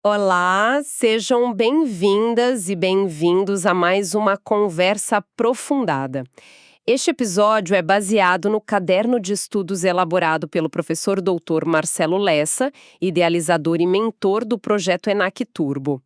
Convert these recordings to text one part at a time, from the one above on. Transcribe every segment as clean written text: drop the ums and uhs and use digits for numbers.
Olá, sejam bem-vindas e bem-vindos a mais uma conversa aprofundada. Este episódio é baseado no caderno de estudos elaborado pelo professor doutor Marcelo Lessa, idealizador e mentor do projeto ENAC Turbo.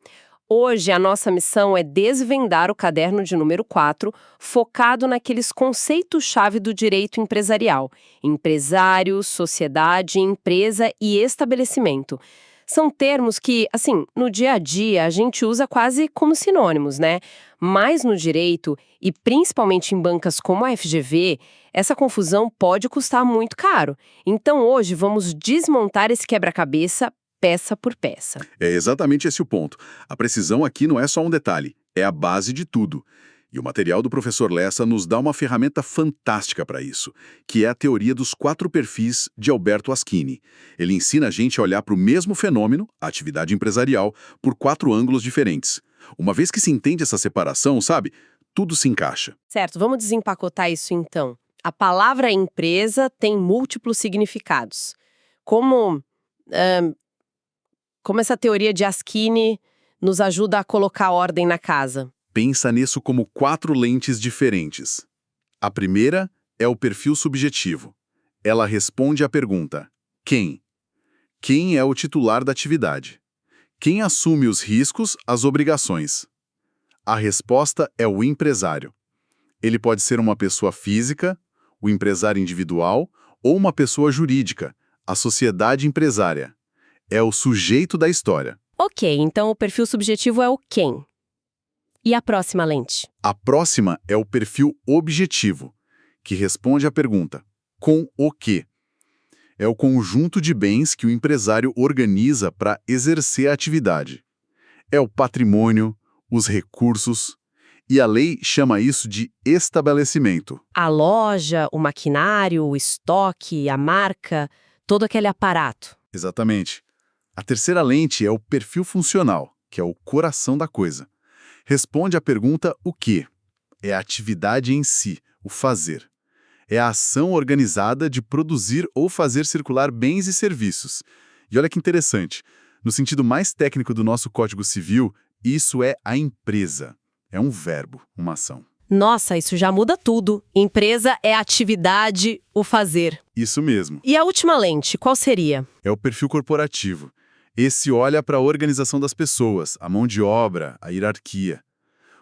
Hoje, a nossa missão é desvendar o caderno de número 4, focado naqueles conceitos-chave do direito empresarial: empresário, sociedade, empresa e estabelecimento. São termos que, assim, no dia a dia a gente usa quase como sinônimos, né? Mas no direito, e principalmente em bancas como a FGV, essa confusão pode custar muito caro. Então hoje vamos desmontar esse quebra-cabeça peça por peça. É exatamente esse o ponto. A precisão aqui não é só um detalhe, é a base de tudo. E o material do professor Lessa nos dá uma ferramenta fantástica para isso, que é a teoria dos 4 perfis de Alberto Aschini. Ele ensina a gente a olhar para o mesmo fenômeno, a atividade empresarial, por 4 ângulos diferentes. Uma vez que se entende essa separação, sabe, tudo se encaixa. Certo, vamos desempacotar isso então. A palavra empresa tem múltiplos significados. Como essa teoria de Aschini nos ajuda a colocar ordem na casa? Pensa nisso como 4 lentes diferentes. A primeira é o perfil subjetivo. Ela responde à pergunta: quem? Quem é o titular da atividade? Quem assume os riscos, as obrigações? A resposta é o empresário. Ele pode ser uma pessoa física, o empresário individual, ou uma pessoa jurídica, a sociedade empresária. É o sujeito da história. Ok, então o perfil subjetivo é o quem. E a próxima lente? A próxima é o perfil objetivo, que responde à pergunta: com o quê? É o conjunto de bens que o empresário organiza para exercer a atividade. É o patrimônio, os recursos, e a lei chama isso de estabelecimento. A loja, o maquinário, o estoque, a marca, todo aquele aparato. Exatamente. A terceira lente é o perfil funcional, que é o coração da coisa. Responde à pergunta o quê? É a atividade em si, o fazer. É a ação organizada de produzir ou fazer circular bens e serviços. E olha que interessante, no sentido mais técnico do nosso Código Civil, isso é a empresa. É um verbo, uma ação. Nossa, isso já muda tudo. Empresa é atividade, o fazer. Isso mesmo. E a última lente, qual seria? É o perfil corporativo. Esse olha para a organização das pessoas, a mão de obra, a hierarquia.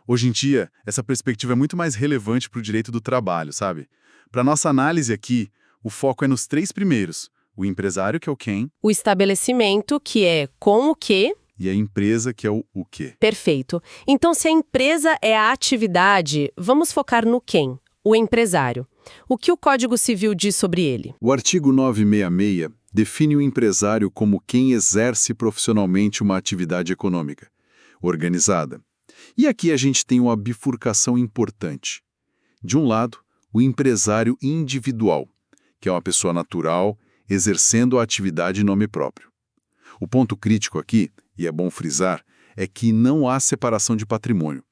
Hoje em dia, essa perspectiva é muito mais relevante para o direito do trabalho, sabe? Para nossa análise aqui, o foco é nos 3 primeiros. O empresário, que é o quem, O estabelecimento, que é com o quê? e a empresa, que é o quê. Perfeito. Então, se a empresa é a atividade, vamos focar no quem? O empresário. O que o Código Civil diz sobre ele? O artigo 966 define o empresário como quem exerce profissionalmente uma atividade econômica, organizada. E aqui a gente tem uma bifurcação importante. De um lado, o empresário individual, que é uma pessoa natural, exercendo a atividade em nome próprio. O ponto crítico aqui, e é bom frisar, é que não há separação de patrimônio.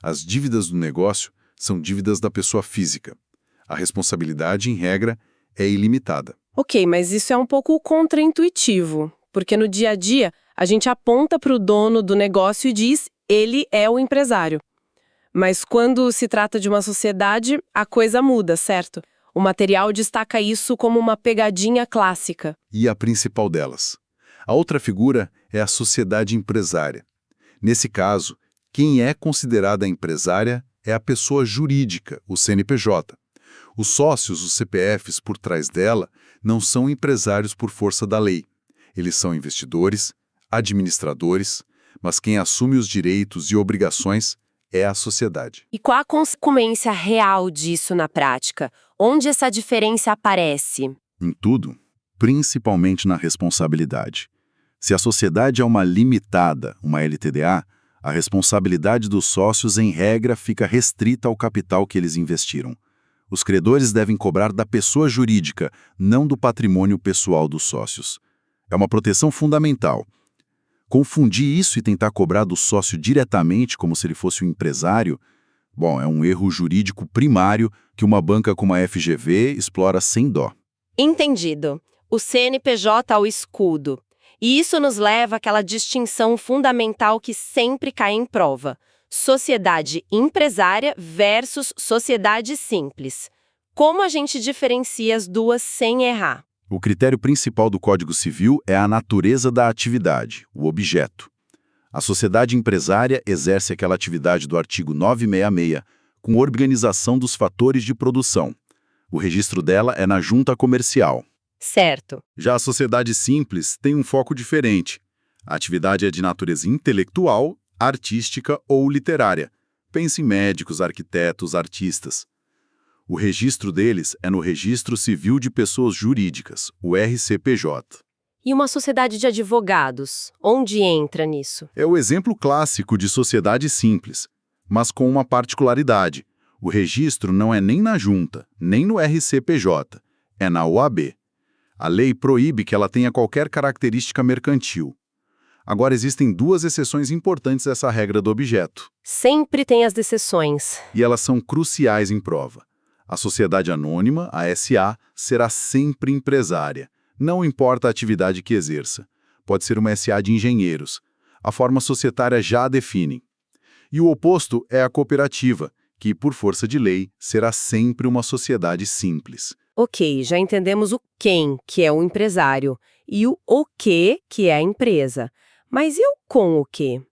As dívidas do negócio são dívidas da pessoa física. A responsabilidade, em regra, é ilimitada. Ok, mas isso é um pouco contraintuitivo, porque no dia a dia a gente aponta para o dono do negócio e diz ele é o empresário. Mas quando se trata de uma sociedade, a coisa muda, certo? O material destaca isso como uma pegadinha clássica. E a principal delas. A outra figura é a sociedade empresária. Nesse caso, quem é considerada empresária é a pessoa jurídica, o CNPJ. Os sócios, os CPFs por trás dela, não são empresários por força da lei. Eles são investidores, administradores, mas quem assume os direitos e obrigações é a sociedade. E qual a consequência real disso na prática? Onde essa diferença aparece? Em tudo, principalmente na responsabilidade. Se a sociedade é uma limitada, uma LTDA, a responsabilidade dos sócios, em regra, fica restrita ao capital que eles investiram. Os credores devem cobrar da pessoa jurídica, não do patrimônio pessoal dos sócios. É uma proteção fundamental. Confundir isso e tentar cobrar do sócio diretamente como se ele fosse um empresário, é um erro jurídico primário que uma banca como a FGV explora sem dó. Entendido. O CNPJ ao escudo. E isso nos leva àquela distinção fundamental que sempre cai em prova: sociedade empresária versus sociedade simples. Como a gente diferencia as duas sem errar? O critério principal do Código Civil é a natureza da atividade, o objeto. A sociedade empresária exerce aquela atividade do artigo 966, com organização dos fatores de produção. O registro dela é na junta comercial. Certo. Já a sociedade simples tem um foco diferente. A atividade é de natureza intelectual, artística ou literária. Pense em médicos, arquitetos, artistas. O registro deles é no Registro Civil de Pessoas Jurídicas, o RCPJ. E uma sociedade de advogados, onde entra nisso? É o exemplo clássico de sociedade simples, mas com uma particularidade. O registro não é nem na junta, nem no RCPJ, é na OAB. A lei proíbe que ela tenha qualquer característica mercantil. Agora, existem duas exceções importantes a essa regra do objeto. Sempre tem as exceções. E elas são cruciais em prova. A sociedade anônima, a SA, será sempre empresária. Não importa a atividade que exerça. Pode ser uma SA de engenheiros. A forma societária já a define. E o oposto é a cooperativa, que, por força de lei, será sempre uma sociedade simples. Ok, já entendemos o quem, que é o empresário, e o que é a empresa. Mas e o com o quê?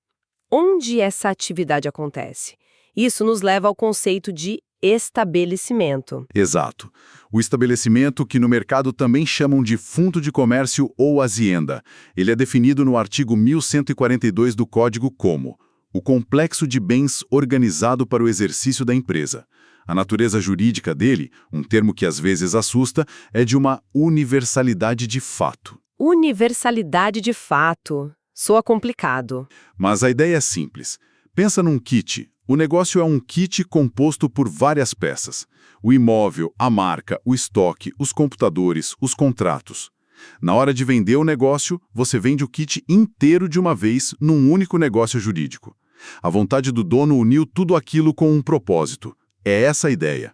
Onde essa atividade acontece? Isso nos leva ao conceito de estabelecimento. Exato. O estabelecimento, que no mercado também chamam de fundo de comércio ou azienda. Ele é definido no artigo 1142 do Código como o complexo de bens organizado para o exercício da empresa. A natureza jurídica dele, um termo que às vezes assusta, é de uma universalidade de fato. Universalidade de fato. Soa complicado. Mas a ideia é simples. Pensa num kit. O negócio é um kit composto por várias peças. O imóvel, a marca, o estoque, os computadores, os contratos. Na hora de vender o negócio, você vende o kit inteiro de uma vez num único negócio jurídico. A vontade do dono uniu tudo aquilo com um propósito. É essa a ideia.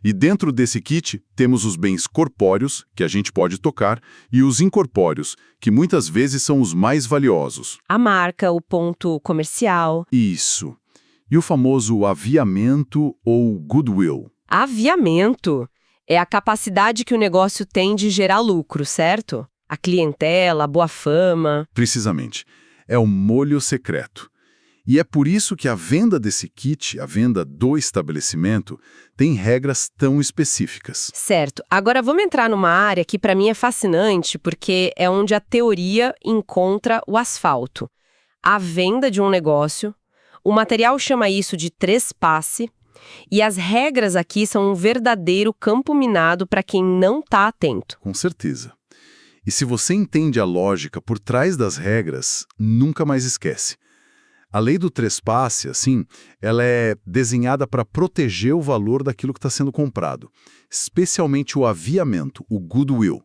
E dentro desse kit, temos os bens corpóreos, que a gente pode tocar, e os incorpóreos, que muitas vezes são os mais valiosos. A marca, o ponto comercial. Isso. E o famoso aviamento ou goodwill. Aviamento é a capacidade que o negócio tem de gerar lucro, certo? A clientela, a boa fama. Precisamente. É o molho secreto. E é por isso que a venda desse kit, a venda do estabelecimento, tem regras tão específicas. Certo. Agora vamos entrar numa área que para mim é fascinante, porque é onde a teoria encontra o asfalto. A venda de um negócio, o material chama isso de trespasse, e as regras aqui são um verdadeiro campo minado para quem não está atento. Com certeza. E se você entende a lógica por trás das regras, nunca mais esquece. A lei do trespasse, assim, ela é desenhada para proteger o valor daquilo que está sendo comprado, especialmente o aviamento, o goodwill.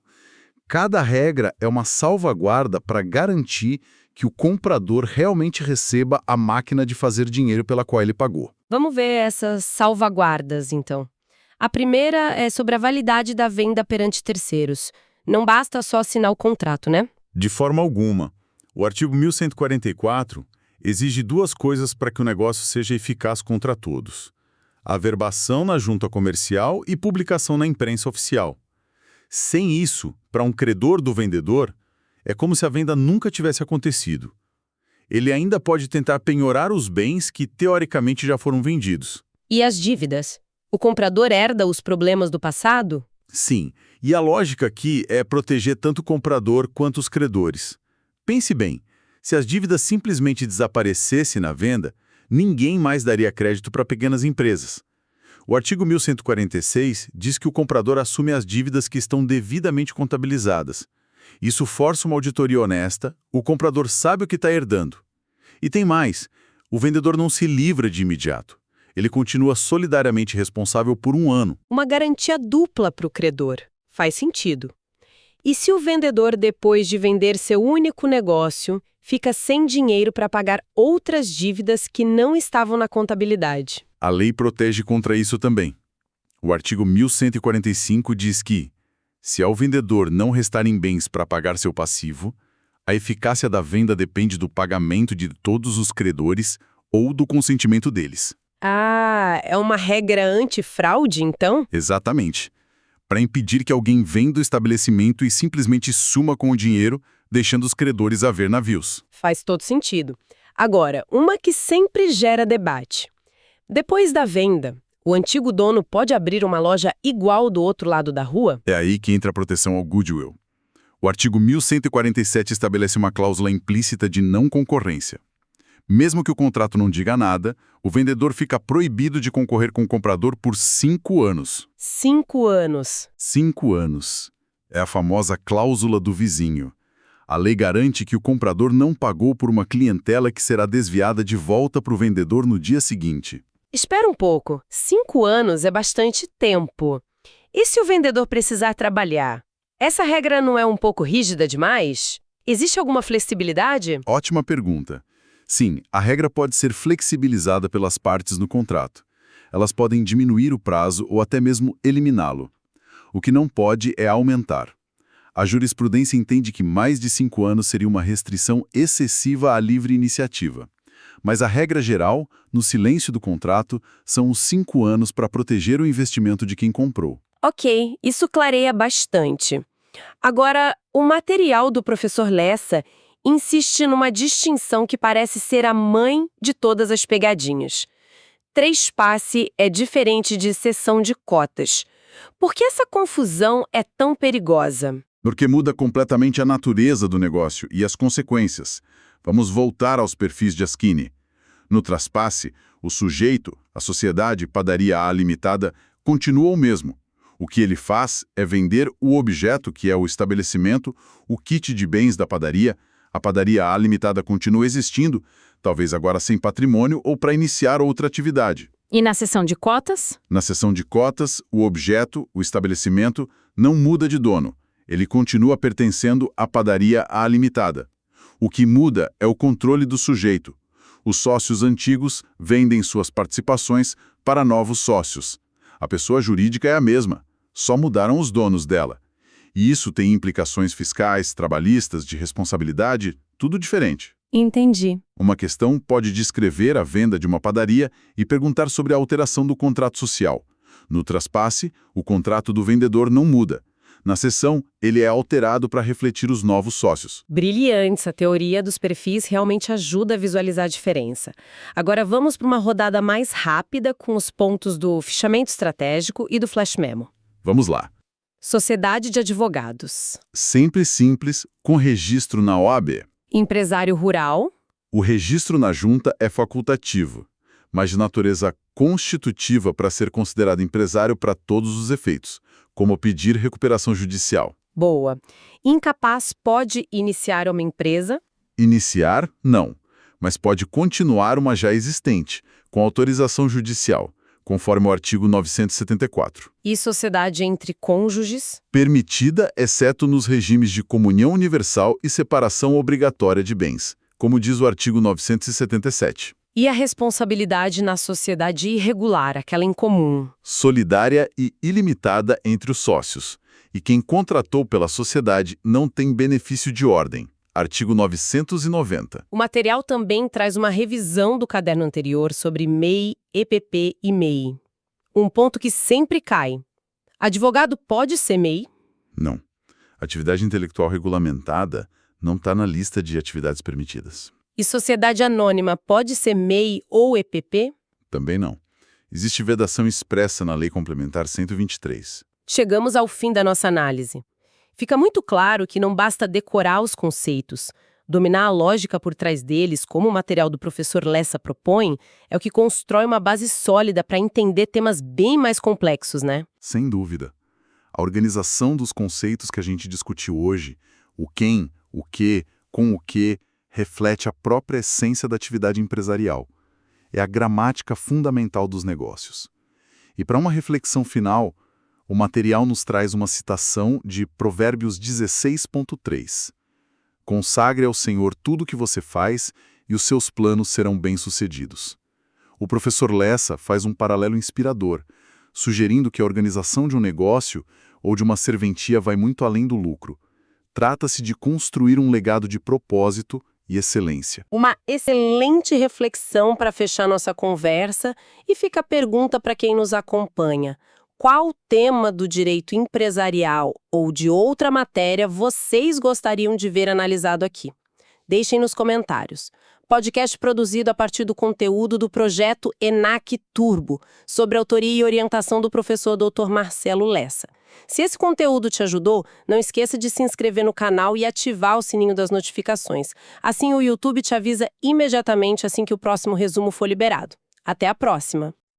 Cada regra é uma salvaguarda para garantir que o comprador realmente receba a máquina de fazer dinheiro pela qual ele pagou. Vamos ver essas salvaguardas, então. A primeira é sobre a validade da venda perante terceiros. Não basta só assinar o contrato, né? De forma alguma. O artigo 1144 exige duas coisas para que o negócio seja eficaz contra todos: averbação na junta comercial e publicação na imprensa oficial. Sem isso, para um credor do vendedor, é como se a venda nunca tivesse acontecido. Ele ainda pode tentar penhorar os bens que teoricamente já foram vendidos. E as dívidas? O comprador herda os problemas do passado? Sim, e a lógica aqui é proteger tanto o comprador quanto os credores. Pense bem, se as dívidas simplesmente desaparecessem na venda, ninguém mais daria crédito para pequenas empresas. O artigo 1146 diz que o comprador assume as dívidas que estão devidamente contabilizadas. Isso força uma auditoria honesta, o comprador sabe o que está herdando. E tem mais, o vendedor não se livra de imediato. Ele continua solidariamente responsável por 1 ano. Uma garantia dupla para o credor. Faz sentido. E se o vendedor, depois de vender seu único negócio, fica sem dinheiro para pagar outras dívidas que não estavam na contabilidade? A lei protege contra isso também. O artigo 1145 diz que, se ao vendedor não restarem bens para pagar seu passivo, A eficácia da venda depende do pagamento de todos os credores ou do consentimento deles. Ah, é uma regra antifraude, então? Exatamente. Para impedir que alguém venda o estabelecimento e simplesmente suma com o dinheiro, deixando os credores a ver navios. Faz todo sentido. Agora, uma que sempre gera debate. Depois da venda, o antigo dono pode abrir uma loja igual do outro lado da rua? É aí que entra a proteção ao goodwill. O artigo 1147 estabelece uma cláusula implícita de não concorrência. Mesmo que o contrato não diga nada, o vendedor fica proibido de concorrer com o comprador por 5 anos. 5 anos. 5 anos. É a famosa cláusula do vizinho. A lei garante que o comprador não pagou por uma clientela que será desviada de volta para o vendedor no dia seguinte. Espera um pouco. 5 anos é bastante tempo. E se o vendedor precisar trabalhar? Essa regra não é um pouco rígida demais? Existe alguma flexibilidade? Ótima pergunta. Sim, a regra pode ser flexibilizada pelas partes no contrato. Elas podem diminuir o prazo ou até mesmo eliminá-lo. O que não pode é aumentar. A jurisprudência entende que mais de 5 anos seria uma restrição excessiva à livre iniciativa. Mas a regra geral, no silêncio do contrato, são os 5 anos para proteger o investimento de quem comprou. Ok, isso clareia bastante. Agora, o material do professor Lessa insiste numa distinção que parece ser a mãe de todas as pegadinhas. Trespasse é diferente de cessão de cotas. Por que essa confusão é tão perigosa? Porque muda completamente a natureza do negócio e as consequências. Vamos voltar aos perfis de Askine. No traspasse, o sujeito, a sociedade Padaria A Limitada, continua o mesmo. O que ele faz é vender o objeto, que é o estabelecimento, o kit de bens da padaria. A Padaria A Limitada continua existindo, talvez agora sem patrimônio ou para iniciar outra atividade. E na seção de cotas? Na seção de cotas, o objeto, o estabelecimento, não muda de dono. Ele continua pertencendo à Padaria A Limitada. O que muda é o controle do sujeito. Os sócios antigos vendem suas participações para novos sócios. A pessoa jurídica é a mesma, só mudaram os donos dela. E isso tem implicações fiscais, trabalhistas, de responsabilidade, tudo diferente. Entendi. Uma questão pode descrever a venda de uma padaria e perguntar sobre a alteração do contrato social. No traspasse, o contrato do vendedor não muda. Na seção, ele é alterado para refletir os novos sócios. Brilhante, essa teoria dos perfis realmente ajuda a visualizar a diferença. Agora vamos para uma rodada mais rápida com os pontos do fichamento estratégico e do flash memo. Vamos lá. Sociedade de advogados. Sempre simples, com registro na OAB. Empresário rural. O registro na junta é facultativo, mas de natureza constitutiva para ser considerado empresário para todos os efeitos, como pedir recuperação judicial. Boa. Incapaz pode iniciar uma empresa? Iniciar, não, mas pode continuar uma já existente, com autorização judicial, conforme o artigo 974. E sociedade entre cônjuges? Permitida, exceto nos regimes de comunhão universal e separação obrigatória de bens, como diz o artigo 977. E a responsabilidade na sociedade irregular, aquela em comum? Solidária e ilimitada entre os sócios. E quem contratou pela sociedade não tem benefício de ordem. Artigo 990. O material também traz uma revisão do caderno anterior sobre MEI, EPP e MEI. Um ponto que sempre cai. Advogado pode ser MEI? Não. Atividade intelectual regulamentada não está na lista de atividades permitidas. E sociedade anônima pode ser MEI ou EPP? Também não. Existe vedação expressa na Lei Complementar 123. Chegamos ao fim da nossa análise. Fica muito claro que não basta decorar os conceitos. Dominar a lógica por trás deles, como o material do professor Lessa propõe, é o que constrói uma base sólida para entender temas bem mais complexos, né? Sem dúvida. A organização dos conceitos que a gente discutiu hoje, o quem, o que, com o que, reflete a própria essência da atividade empresarial. É a gramática fundamental dos negócios. E para uma reflexão final, o material nos traz uma citação de Provérbios 16.3. Consagre ao Senhor tudo o que você faz e os seus planos serão bem-sucedidos. O professor Lessa faz um paralelo inspirador, sugerindo que a organização de um negócio ou de uma serventia vai muito além do lucro. Trata-se de construir um legado de propósito e excelência. Uma excelente reflexão para fechar nossa conversa e fica a pergunta para quem nos acompanha. Qual tema do direito empresarial ou de outra matéria vocês gostariam de ver analisado aqui? Deixem nos comentários. Podcast produzido a partir do conteúdo do projeto ENAC Turbo, sobre autoria e orientação do professor Dr. Marcelo Lessa. Se esse conteúdo te ajudou, não esqueça de se inscrever no canal e ativar o sininho das notificações. Assim o YouTube te avisa imediatamente assim que o próximo resumo for liberado. Até a próxima!